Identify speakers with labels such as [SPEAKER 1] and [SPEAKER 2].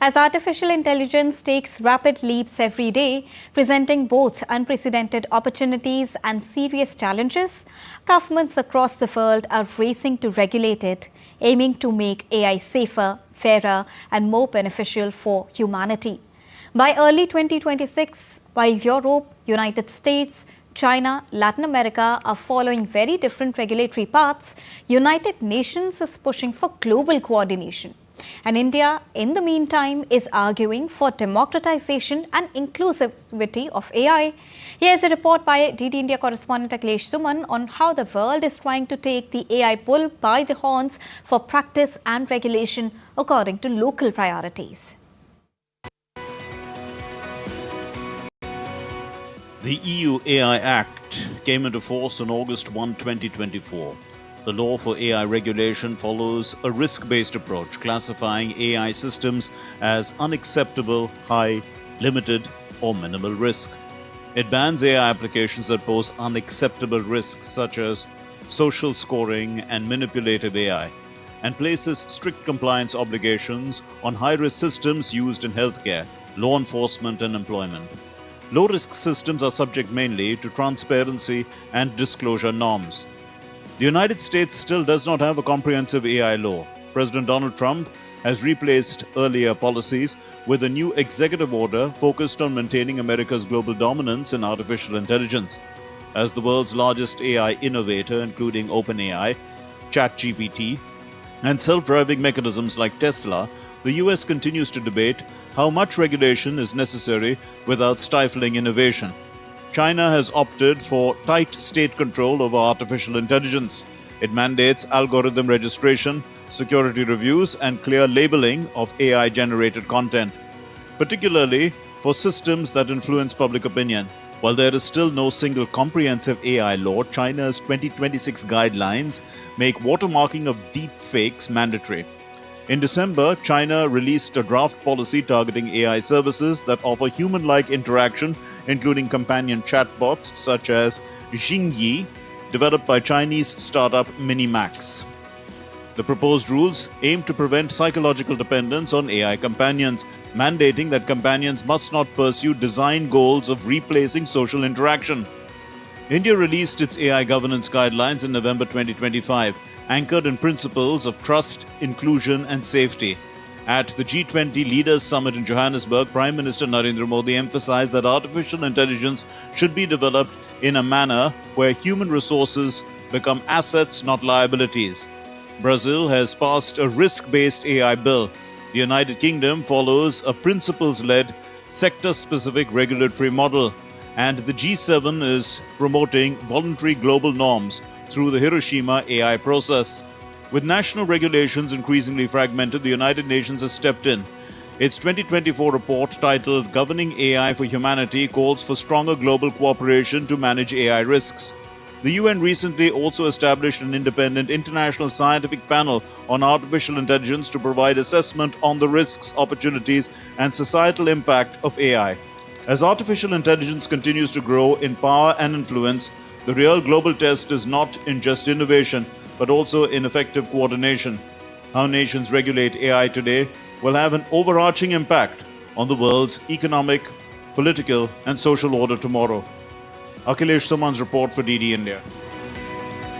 [SPEAKER 1] As artificial intelligence takes rapid leaps every day, presenting both unprecedented opportunities and serious challenges, governments across the world are racing to regulate it, aiming to make AI safer, fairer, and more beneficial for humanity. By early 2026, while Europe, United States, China, Latin America are following very different regulatory paths, United Nations is pushing for global coordination. And India, in the meantime, is arguing for democratization and inclusivity of AI. Here's a report by DD India correspondent Akhilesh Suman on how the world is trying to take the AI bull by the horns for practice and regulation according to local priorities.
[SPEAKER 2] The EU AI Act came into force on August 1, 2024. The law for AI regulation follows a risk-based approach, classifying AI systems as unacceptable, high, limited, or minimal risk. It bans AI applications that pose unacceptable risks such as social scoring and manipulative AI, and places strict compliance obligations on high-risk systems used in healthcare, law enforcement, and employment. Low-risk systems are subject mainly to transparency and disclosure norms. The United States still does not have a comprehensive AI law. President Donald Trump has replaced earlier policies with a new executive order focused on maintaining America's global dominance in artificial intelligence. As the world's largest AI innovator, including OpenAI, ChatGPT, and self-driving mechanisms like Tesla, the US continues to debate how much regulation is necessary without stifling innovation. China has opted for tight state control over artificial intelligence. It mandates algorithm registration, security reviews, and clear labeling of AI-generated content, particularly for systems that influence public opinion. While there is still no single comprehensive AI law, China's 2026 guidelines make watermarking of deepfakes mandatory. In December, China released a draft policy targeting AI services that offer human-like interaction, including companion chatbots such as Xingyi, developed by Chinese startup Minimax. The proposed rules aim to prevent psychological dependence on AI companions, mandating that companions must not pursue design goals of replacing social interaction. India released its AI governance guidelines in November 2025. Anchored in principles of trust, inclusion, and safety. At the G20 Leaders Summit in Johannesburg, Prime Minister Narendra Modi emphasized that artificial intelligence should be developed in a manner where human resources become assets, not liabilities. Brazil has passed a risk-based AI bill. The United Kingdom follows a principles-led, sector-specific regulatory model. And the G7 is promoting voluntary global norms through the Hiroshima AI process. With national regulations increasingly fragmented, the United Nations has stepped in. Its 2024 report titled Governing AI for Humanity calls for stronger global cooperation to manage AI risks. The UN recently also established an independent international scientific panel on artificial intelligence to provide assessment on the risks, opportunities, and societal impact of AI. As artificial intelligence continues to grow in power and influence, the real global test is not in just innovation, but also in effective coordination. How nations regulate AI today will have an overarching impact on the world's economic, political, and social order tomorrow. Akhilesh Suman's report for DD India.